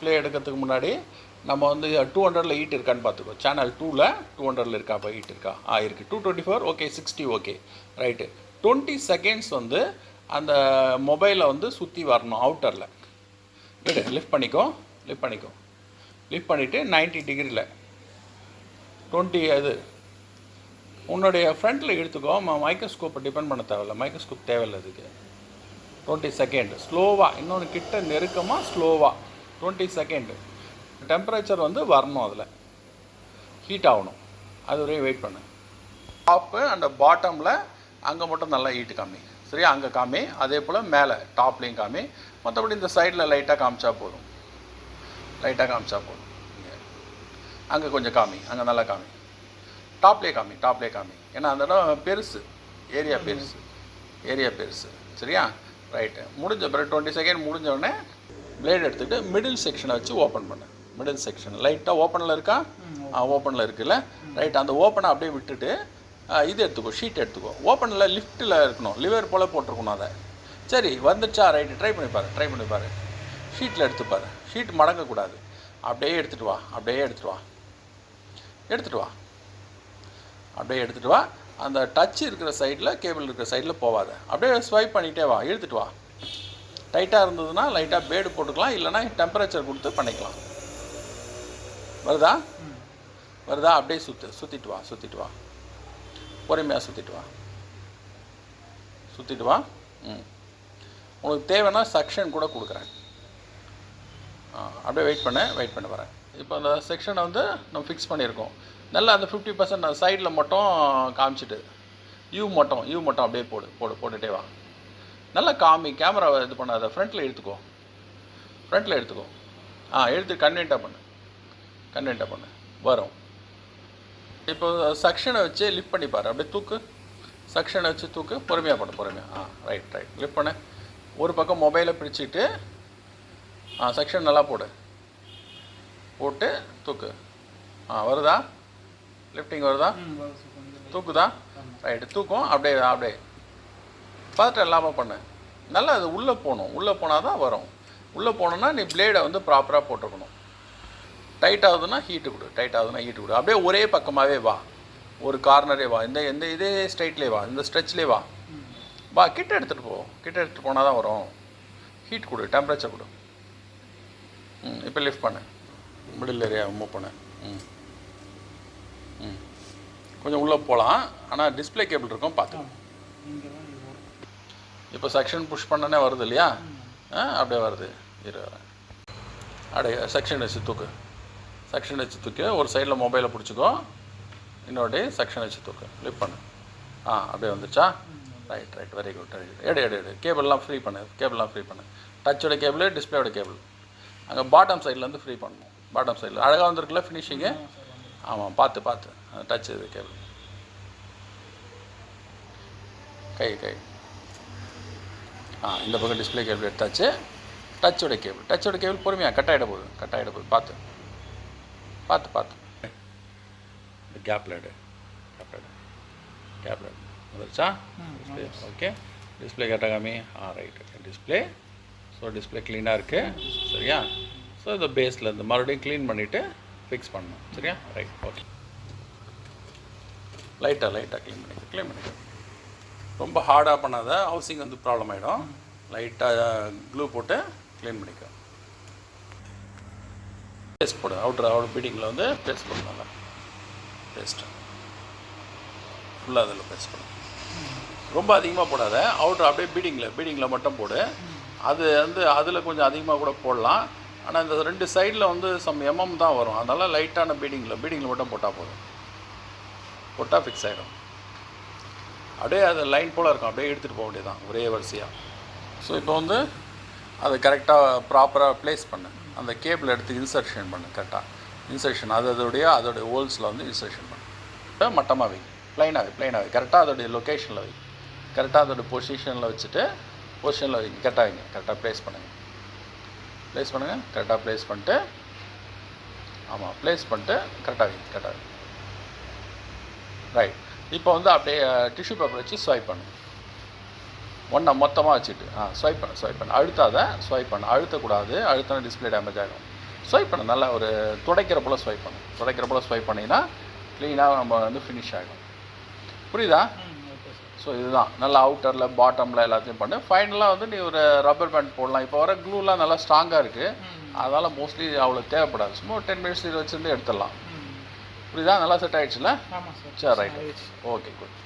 Display எடுக்கிறதுக்கு முன்னாடி நம்ம வந்து 200ல் ஹீட் இருக்கான்னு பார்த்துக்கோ. சேனல் 2ல் 200ல் இருக்கா, அப்போ ஹீட் இருக்கா? இருக்குது. 224 ஓகே, 60 ஓகே, ரைட்டு. 20 செகண்ட்ஸ் வந்து அந்த மொபைலை வந்து சுற்றி வரணும் அவுட்டரில். லிஃப்ட் பண்ணிக்கோ, லிஃப்ட் பண்ணிவிட்டு 90 டிகிரியில் 20 அது உன்னுடைய ஃப்ரண்ட்டில் எடுத்துக்கோ. மைக்ரோஸ்கோப்பை டிபெண்ட் பண்ண தேவையில்லை, மைக்ரோஸ்கோப் தேவையில்லை இதுக்கு. 20 செகண்ட் ஸ்லோவாக, இன்னொன்று கிட்ட நெருக்கமாக ஸ்லோவாக 20 செகண்டு. டெம்பரேச்சர் வந்து வரணும், அதில் ஹீட் ஆகணும். அது வரையும் வெயிட் பண்ணு. டாப்பு அண்ட் பாட்டமில் அங்கே மட்டும் நல்லா ஹீட்டு காமி, சரியா? அங்கே காமி. அதே போல் மேலே டாப்லேயும் காமி. மற்றபடி இந்த சைடில் லைட்டாக காமிச்சா போதும், அங்கே கொஞ்சம் காமி, அங்கே நல்லா காமி. டாப்லேயே காமி. ஏன்னா அந்த இடம் பெருசு, ஏரியா பெருசு, சரியா? ரைட்டு. முடிஞ்ச பிறகு 20 செகண்ட் முடிஞ்சோடனே பிளேட் எடுத்துகிட்டு மிடில் செக்ஷனை வச்சு ஓப்பன் பண்ணு. மிடில் செக்ஷன் லைட்டாக ஓப்பனில் இருக்கா? ஓப்பனில் இருக்குல்ல, ரைட். அந்த ஓப்பனை அப்படியே விட்டுட்டு இது எடுத்துக்கோ, ஷீட் எடுத்துக்கோ. ஓப்பனில் லிஃப்ட்டில் இருக்கணும், லிவர் போல் போட்டிருக்கணும் அதை. சரி வந்துடுச்சா? ரைட்டு. ட்ரை பண்ணி பாரு. ஷீட்டில் எடுத்துப்பார். ஷீட் மடங்கக்கூடாது. அப்படியே எடுத்துகிட்டு வா. அந்த டச் இருக்கிற சைடில், கேபிள் இருக்கிற சைடில் போகாத. அப்படியே ஸ்வைப் பண்ணிகிட்டே வா, இழுத்துட்டு வா. டைட்டாக இருந்ததுன்னா லைட்டாக பேடு போட்டுக்கலாம், இல்லைனா டெம்பரேச்சர் கொடுத்து பண்ணிக்கலாம். வருதா? அப்படியே சுற்றிட்டு வா. பொறுமையாக சுற்றிட்டு வா. உனக்கு தேவைன்னா செக்ஷன் கூட கொடுக்குறேன். அப்படியே வெயிட் பண்ண வரேன். இப்போ அந்த செக்ஷனை வந்து நம்ம ஃபிக்ஸ் பண்ணியிருக்கோம். நல்லா அந்த 50% சைடில் மட்டும் காமிச்சிட்டு யூ மட்டும் அப்படியே போட்டுகிட்டே வா. நல்லா காமி. கேமராவை இது பண்ணாத, ஃப்ரண்ட்டில் எடுத்துக்கோ. எடுத்து கன்வென்ட்டாக பண்ணு. வரும். இப்போ செக்ஷனை வச்சு லிஃப்ட் பண்ணி பாரு. அப்படியே தூக்கு. செக்ஷனை வச்சு தூக்கு. பொறுமையாக பண்ணு. ரைட். லிஃப்ட் பண்ணு. ஒரு பக்கம் மொபைலை பிடிச்சிட்டு செக்ஷன் நல்லா போட்டு தூக்கு. வருதா? லிஃப்டிங் வருதா? தூக்குதா? ரைட்டு. தூக்கும். அப்படியே பார்த்துட்டு இல்லாமல் பண்ணு. நல்லா அது உள்ளே போனால் தான் வரும். உள்ளே போனோன்னா நீ பிளேடை வந்து ப்ராப்பராக போட்டுக்கணும். டைட் ஆகுதுன்னா ஹீட்டு கொடு. அப்படியே ஒரே பக்கமாகவே வா, ஒரு கார்னரே வா. இதே ஸ்ட்ரைட்லேயே வா, இந்த ஸ்ட்ரெச்லேயே வா. கிட்ட எடுத்துகிட்டு போனால் தான் வரும். ஹீட் கொடு, டெம்பரேச்சர் கொடு. இப்போ லிஃப்ட் பண்ணு. மிடில் ஏரியா மூவ் பண்ணு. கொஞ்சம் உள்ளே போகலாம், ஆனால் டிஸ்பிளே கேபிள் இருக்கும், பார்த்து. இப்போ செக்ஷன் புஷ் பண்ணனே வருது இல்லையா? அப்படியே வருது. அப்படியே செக்ஷன் வச்சு தூக்கு. ஒரு சைடில் மொபைலை பிடிச்சிக்கோ, இன்னொரு செக்ஷன் வச்சு தூக்கு. லிஃப்ட் பண்ணு. அப்படியே வந்துச்சா? ரைட். Very good. எடு. கேபிள்லாம் ஃப்ரீ பண்ணு. டச்சோட கேபிள், டிஸ்பிளேயோட கேபிள் அங்கே பாட்டம் சைட்லேருந்து ஃப்ரீ பண்ணணும். பாட்டம் சைடில் அழகாக வந்துருக்குல்ல ஃபினிஷிங்கு? ஆமாம், பார்த்து டச் இது கேபிள். கை இந்த பக்கம் டிஸ்பிளே கேபிள் எடுத்தாச்சு. டச்சோட கேபிள் பொறுமையாக கட் ஆகிட போகுது. பார்த்து இந்த கேப்பில் எடு. வந்துருச்சா? Display okay. டிஸ்பிளே கேட்டாகாமி. ரைட்டு. டிஸ்பிளே க்ளீனாக இருக்குது, சரியா? ஸோ இந்த பேஸ்லேருந்து மறுபடியும் க்ளீன் பண்ணிவிட்டு ஃபிக்ஸ் பண்ணணும், சரியா? ரைட். ஓகே. லைட்டாக க்ளீன் பண்ணிக்க. ரொம்ப ஹார்டாக பண்ணாத, ஹவுசிங் வந்து ப்ராப்ளம் ஆகிடும். லைட்டாக க்ளூ போட்டு க்ளீன் பண்ணிக்க. பேஸ்ட் போடு. அவுட்டர் பீடிங்கில் வந்து பேஸ்ட் போடு. நல்லா பேஸ்ட்டு ஃபுல்லாக அதில் பேஸ்ட் போடு. ரொம்ப அதிகமாக போடாத. அவுட்டர் அப்படியே பீடிங்கில் மட்டும் போடு. அது வந்து அதில் கொஞ்சம் அதிகமாக கூட போடலாம். ஆனால் இந்த 2 சைடில் வந்து தான் வரும். அதனால் லைட்டான பீடிங்கில் மட்டும் போட்டால் ஃபிக்ஸ் ஆகிடும். அப்படியே அது லைன் போல் இருக்கும், அப்படியே எடுத்துகிட்டு போக வேண்டியதான் ஒரே வரிசையாக. ஸோ இப்போ வந்து அதை கரெக்டாக ப்ராப்பராக ப்ளேஸ் பண்ணு. அந்த கேபிள் எடுத்து இன்சர்ஷன் பண்ணு. கரெக்டாக அதோடைய ஹோல்ஸில் வந்து இன்சர்ஷன் பண்ணு. மட்டமாக வை, ப்ளைனாகவே கரெக்டாக அதோடைய லொக்கேஷனில் வை. கரெக்டாக அதோடைய பொசிஷனில் வச்சுட்டு வைங்க. கரெக்டாக ப்ளேஸ் பண்ணுங்கள். கரெக்டாக ப்ளேஸ் பண்ணிட்டு கரெக்டாக வைங்க. ரைட். இப்போ வந்து அப்படியே டிஷ்யூ பேப்பர் வச்சு ஸ்வைப் பண்ணு. ஒன்றை மொத்தமாக வச்சுட்டு ஸ்வைப் பண்ணு. அழுத்தாத, ஸ்வைப் பண்ணு. அழுத்தக்கூடாது, அழுத்தினா டிஸ்பிளே டேமேஜ் ஆகிடும். ஸ்வைப் பண்ணு, நல்லா ஒரு துடைக்கிற போல் ஸ்வைப் பண்ணு. துடைக்கிற போல் ஸ்வைப் பண்ணிங்கன்னா க்ளீனாக நம்ம வந்து ஃபினிஷ் ஆகிடும். புரியுதா? ஸோ இதுதான் நல்லா அவுட்டரில் பாட்டமில் எல்லாத்தையும் பண்ணு. ஃபைனலாக வந்து நீ ஒரு ரப்பர் பேண்ட் போடலாம். இப்போ வர க்ளூலாம் நல்லா ஸ்ட்ராங்காக இருக்குது, அதனால் மோஸ்ட்லி அவ்வளோ தேவைப்படாது. சும்மா ஒரு 10 மினிட்ஸ் வச்சுருந்து எடுத்துடலாம். புரியுதா? நல்லா செட் ஆகிடுச்சுல? சரி, ரைட், ஓகே, குட்.